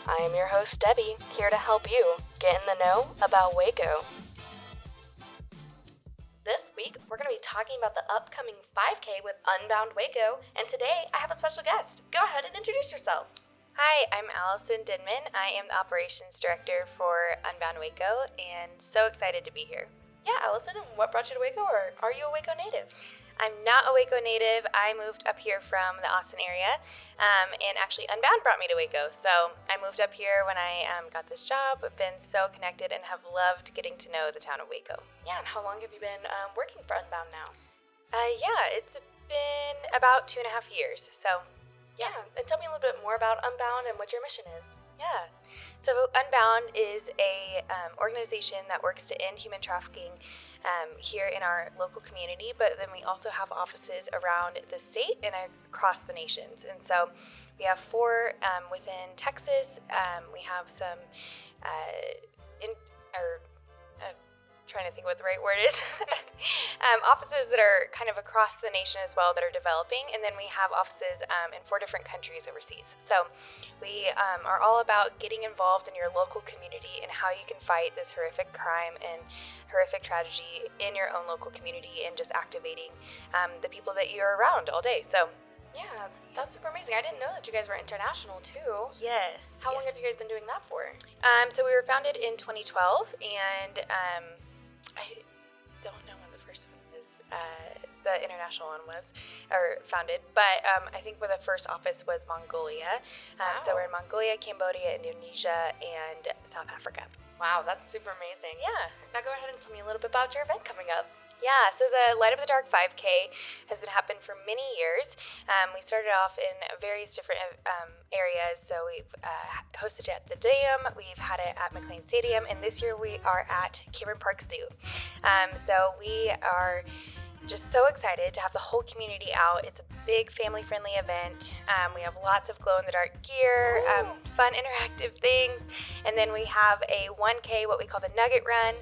I am your host, Debbie, here to help you get in the know about Waco. This week, we're going to be talking about the upcoming 5K with Unbound Waco, and today I have a special guest. Go ahead and introduce yourself. Hi, I'm Allison Denman. I am the Operations Director for Unbound Waco, and so excited to be here. Yeah, Allison, what brought you to Waco, or are you a Waco native? I'm not a Waco native. I moved up here from the Austin area, and actually Unbound brought me to Waco. So I moved up here when I got this job. I've been so connected and have loved getting to know the town of Waco. Yeah, and how long have you been working for Unbound now? It's been about 2.5 years. So, yeah, and tell me a little bit more about Unbound and what your mission is. Yeah. So Unbound is a organization that works to end human trafficking here in our local community, but then we also have offices around the state and across the nations. And so we have 4 within Texas. We have some trying to think what the right word is. Offices that are kind of across the nation as well that are developing, and then we have offices in 4 different countries overseas. So we are all about getting involved in your local community and how you can fight this horrific crime and horrific tragedy in your own local community and just activating the people that you're around all day. So yeah, that's super amazing. I didn't know that you guys were international too. Yes. How long have you guys been doing that for? So we were founded in 2012, and I don't know when the first one is, the international one was, or founded, but I think where the first office was Mongolia. Wow. So we're in Mongolia, Cambodia, Indonesia, and South Africa. Wow, that's super amazing. Yeah. Now go ahead and tell me a little bit about your event coming up. Yeah, so the Light Up the Dark 5K has been happening for many years. We started off in various different areas. So we've hosted it at the Dam, we've had it at McLean Stadium, and this year we are at Cameron Park Zoo. So we are just so excited to have the whole community out. It's a big family-friendly event. We have lots of glow-in-the-dark gear, fun interactive things, and then we have a 1K, what we call the Nugget Run,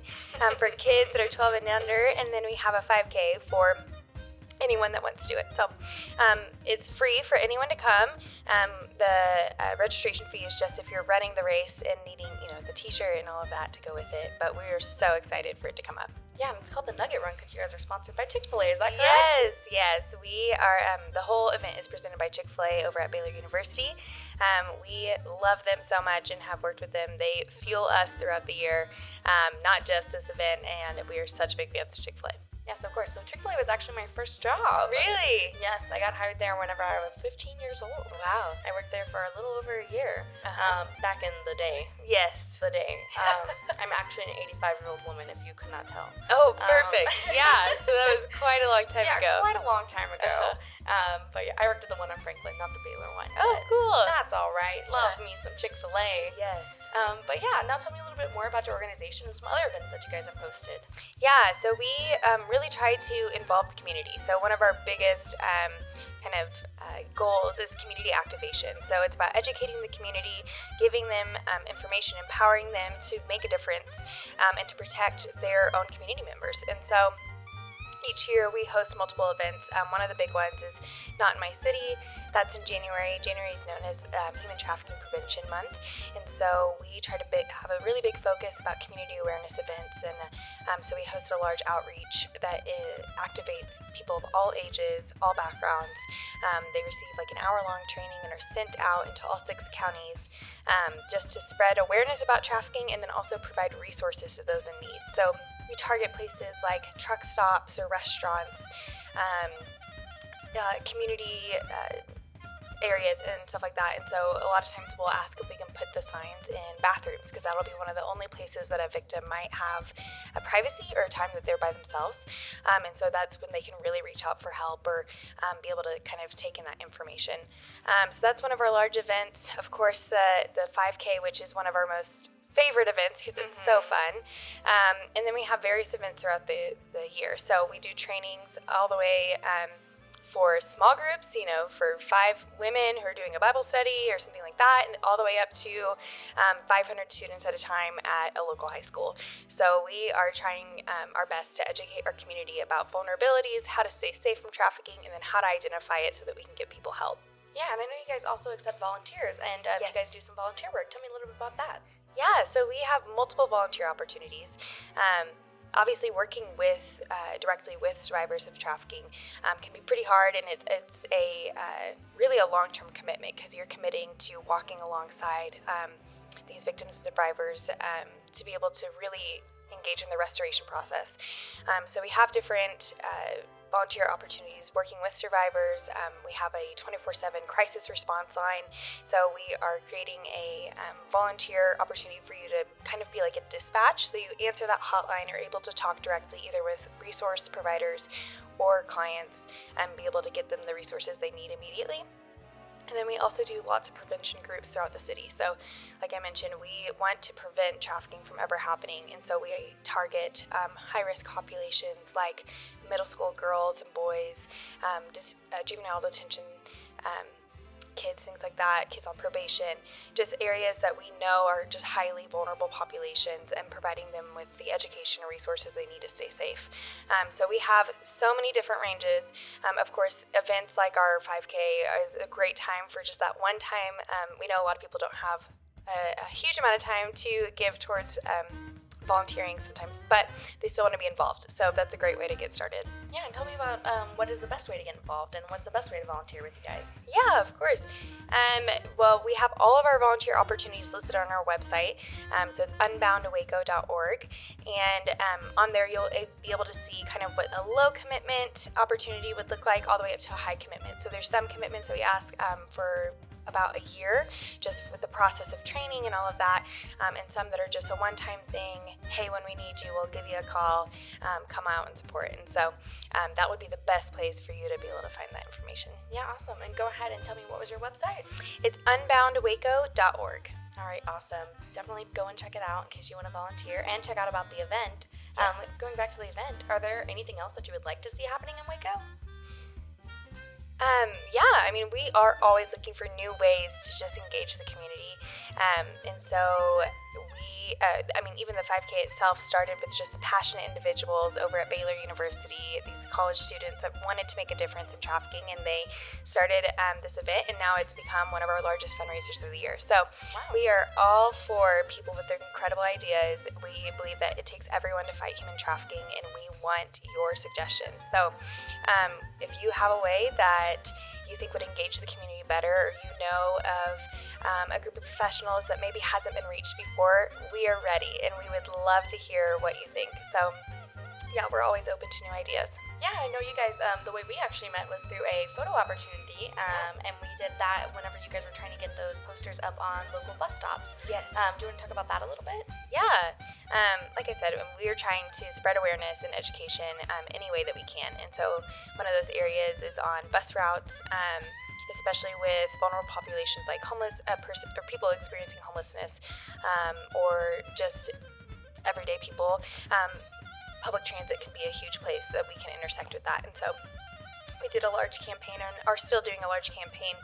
for kids that are 12 and under, and then we have a 5K for anyone that wants to do it. So it's free for anyone to come. The registration fee is just if you're running the race and needing, the t-shirt and all of that to go with it. But we are so excited for it to come up. Yeah, and it's called the Nugget Run because you guys are sponsored by Chick-fil-A. Is that correct? Yes. We are. The whole event is presented by Chick-fil-A over at Baylor University. We love them so much and have worked with them. They fuel us throughout the year, not just this event, and we are such big fans of Chick-fil-A. Yes, of course. So Chick-fil-A was actually my first job. Really? Yes, I got hired there whenever I was 15 years old. Wow. I worked there for a little over a year, back in the day. Yes. The day. I'm actually an 85-year-old woman, if you could not tell. Oh, perfect. Yeah, so that was quite a long time ago. Yeah, quite a long time ago. But yeah, I worked at the one on Franklin, not the Baylor one. Oh, cool. That's all right. Love me some Chick-fil-A. Yes. But yeah, now tell me a little bit more about your organization and some other events that you guys have hosted. Yeah, so we really try to involve the community. So one of our biggest goals is community activation. So it's about educating the community, giving them information, empowering them to make a difference, and to protect their own community members. And so each year we host multiple events. One of the big ones is Not in My City. That's in January. January is known as Human Trafficking Prevention Month. And so we try to have a really big focus about community awareness events. And so we host a large outreach that activates people of all ages, all backgrounds. They receive like an hour-long training and are sent out into all 6 counties just to spread awareness about trafficking and then also provide resources to those in need. So we target places like truck stops or restaurants, community areas and stuff like that. And so a lot of times we'll ask if we can put the signs in bathrooms because that'll be one of the only places that a victim might have a privacy or a time that they're by themselves. And so that's when they can really reach out for help or be able to kind of take in that information. So that's one of our large events. Of course, the 5K, which is one of our most favorite events because it's so fun. And then we have various events throughout the year. So we do trainings all the way for small groups, for 5 women who are doing a Bible study or something like that, and all the way up to 500 students at a time at a local high school. So we are trying our best to educate our community about vulnerabilities, how to stay safe from trafficking, and then how to identify it so that we can give people help. Yeah, and I know you guys also accept volunteers, and Yes. you guys do some volunteer work. Tell me a little bit about that. Yeah, so we have multiple volunteer opportunities. Obviously, working with directly with survivors of trafficking can be pretty hard, and it's really a long-term commitment because you're committing to walking alongside these victims and survivors to be able to really engage in the restoration process. So we have different volunteer opportunities working with survivors. We have a 24/7 crisis response line. So we are creating a volunteer opportunity for you to kind of be like a dispatch. So you answer that hotline, you're able to talk directly either with resource providers or clients and be able to get them the resources they need immediately. And then we also do lots of prevention groups throughout the city. So, like I mentioned, we want to prevent trafficking from ever happening, and so we target high-risk populations like middle school girls and boys, juvenile detention kids, things like that, kids on probation, just areas that we know are just highly vulnerable populations, and providing them with the education and resources they need to stay safe. So we have so many different ranges. Of course, events like our 5K is a great time for just that one time. We know a lot of people don't have a huge amount of time to give towards volunteering sometimes, but they still want to be involved. So that's a great way to get started. Yeah, and tell me about what is the best way to get involved, and what's the best way to volunteer with you guys? Yeah, of course. Well, we have all of our volunteer opportunities listed on our website. So it's unboundwaco.org, and on there you'll be able to see kind of what a low commitment opportunity would look like, all the way up to a high commitment. So there's some commitments that we ask for about a year, just with the process of training and all of that, and some that are just a one-time thing. Hey, when we need you, we'll give you a call, come out and support. And so that would be the best place for you to be able to find that information. Yeah, awesome. And go ahead and tell me, what was your website? It's unboundwaco.org. All right, awesome. Definitely go and check it out in case you want to volunteer, and check out about the event. Going back to the event, are there anything else that you would like to see happening in Waco? Yeah, I mean, we are always looking for new ways to just engage the community. And so even the 5K itself started with just passionate individuals over at Baylor University, these college students that wanted to make a difference in trafficking, and they started this event, and now it's become one of our largest fundraisers of the year. So we are all for people with their incredible ideas. We believe that it takes everyone to fight human trafficking, and we want your suggestions. So if you have a way that you think would engage the community better, or you know of a group of professionals that maybe hasn't been reached before, we are ready, and we would love to hear what you think. So yeah, we're always open to new ideas. Yeah, I know you guys, the way we actually met was through a photo opportunity, and we did that whenever you guys were trying to get those posters up on local bus stops. Yes. Do you want to talk about that a little bit? Yeah. Like I said, we are trying to spread awareness and education any way that we can. And so one of those areas is on bus routes, especially with vulnerable populations like homeless or people experiencing homelessness, or just everyday people. Public transit can be a huge place that we can intersect with that. And so we did a large campaign, and are still doing a large campaign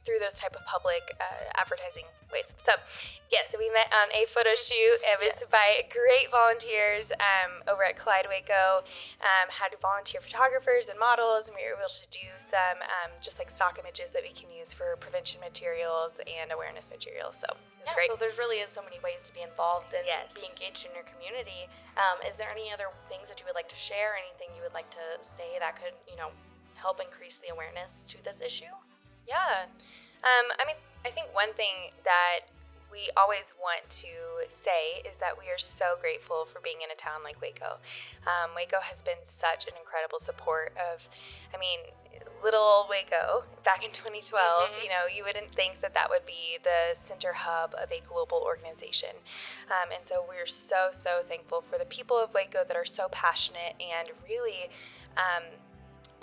through those type of public advertising ways. So so we met on a photo shoot. It was by great volunteers over at Collide Waco. Had volunteer photographers and models, and we were able to do some just like stock images that we can use for prevention materials and awareness materials. So it was great. So there really is so many ways to be involved and be engaged in your community. Is there any other things that you would like to share? Anything you would like to say that could, help increase the awareness to this issue? Yeah. I think one thing that we always want to say is that we are so grateful for being in a town like Waco. Waco has been such an incredible support of, little old Waco back in 2012. You wouldn't think that that would be the center hub of a global organization. And so we're so, so thankful for the people of Waco that are so passionate and really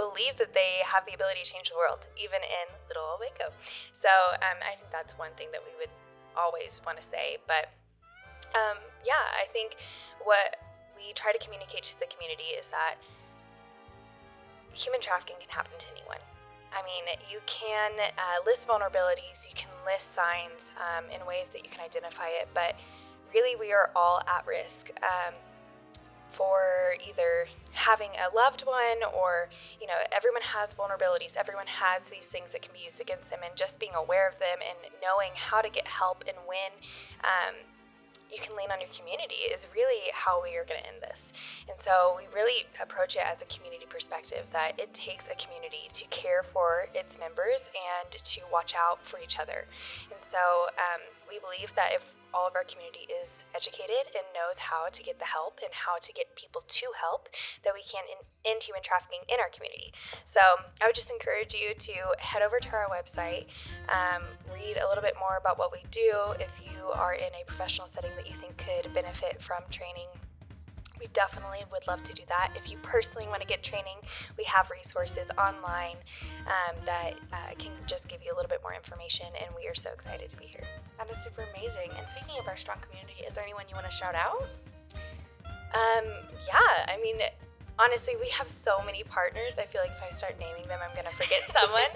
believe that they have the ability to change the world, even in little old Waco. So I think that's one thing that we would always want to say. But I think what we try to communicate to the community is that human trafficking can happen to anyone. You can list vulnerabilities, you can list signs in ways that you can identify it, but really we are all at risk for either having a loved one, or, everyone has vulnerabilities. Everyone has these things that can be used against them, and just being aware of them and knowing how to get help and when you can lean on your community is really how we are going to end this. And so we really approach it as a community perspective, that it takes a community to care for its members and to watch out for each other. And so we believe that if all of our community is educated and knows how to get the help and how to get people to help, that we can end human trafficking in our community. So I would just encourage you to head over to our website, read a little bit more about what we do. If you are in a professional setting that you think could benefit from training, we definitely would love to do that. If you personally want to get training, we have resources online that can just give you a little bit more information, and we are so excited to be here. That is super amazing. And speaking of our strong community, is there anyone you want to shout out? Honestly, we have so many partners. I feel like if I start naming them, I'm going to forget someone.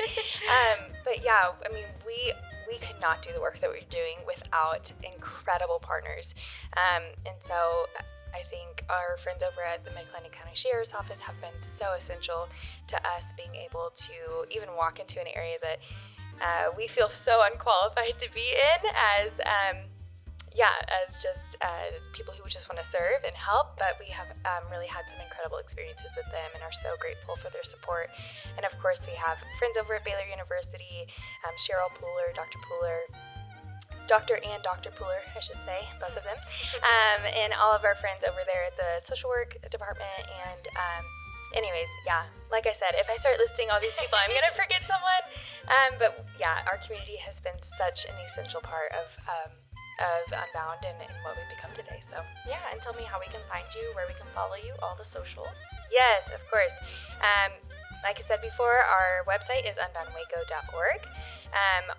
We could not do the work that we're doing without incredible partners. And so I think our friends over at the Mid-Atlantic County Sheriff's Office have been so essential to us being able to even walk into an area that we feel so unqualified to be in as just people who just want to serve and help. But we have really had some incredible experiences with them and are so grateful for their support. And of course, we have friends over at Baylor University, Cheryl Pooler, Dr. Pooler, Dr. and Dr. Pooler, I should say, both of them, and all of our friends over there at the social work department. And like I said, if I start listing all these people, I'm going to forget someone. Our community has been such an essential part of Unbound and what we've become today. So and tell me how we can find you, where we can follow you, all the socials. Yes, of course. Like I said before, our website is unboundwaco.org.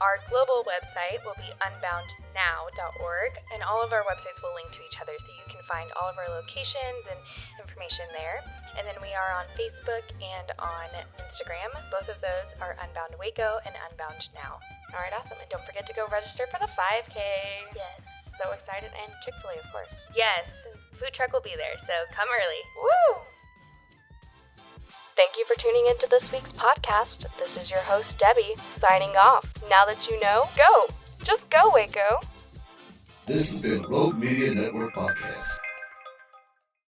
Our global website will be unboundnow.org, and all of our websites will link to each other, so you can find all of our locations and information there. And then we are on Facebook and on Instagram. Both of those are Unbound Waco and Unbound Now. All right, awesome. And don't forget to go register for the 5K. Yes. So excited. And Chick-fil-A, of course. Yes. Food truck will be there, so come early. Woo! Thank you for tuning into this week's podcast. This is your host, Debbie, signing off. Now that you know, go! Just go, Waco! This has been Rogue Media Network Podcast.